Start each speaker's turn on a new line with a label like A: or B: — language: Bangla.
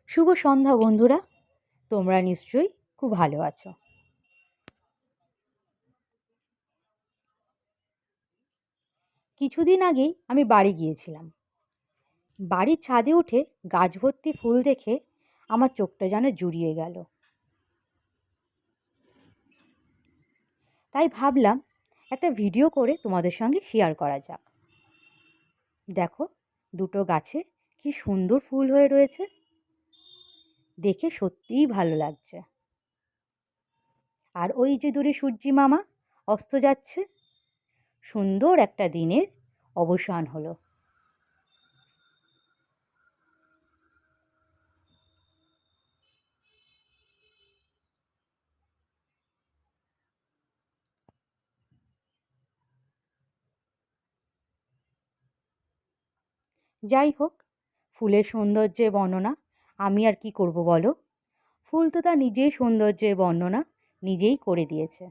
A: শুভ সন্ধ্যা বন্ধুরা, তোমরা নিশ্চয়ই খুব ভালো আছো। কিছুদিন আগেই আমি বাড়ি গিয়েছিলাম। বাড়ির ছাদে উঠে গাছ ভর্তি ফুল দেখে আমার চোখটা যেন জুড়িয়ে গেল। তাই ভাবলাম একটা ভিডিও করে তোমাদের সঙ্গে শেয়ার করা যাক। দেখো, দুটো গাছে কি সুন্দর ফুল হয়ে রয়েছে, দেখে সত্যিই ভালো লাগছে। আর ওই যে দূরে সূর্যি মামা অস্ত যাচ্ছে, সুন্দর একটা দিনের অবসান হলো। যাই হোক, ফুলের সৌন্দর্যের বর্ণনা আমি আর কি করব বলো? ফুল তো তার নিজেই সৌন্দর্যের বর্ণনা নিজেই করে দিয়েছে।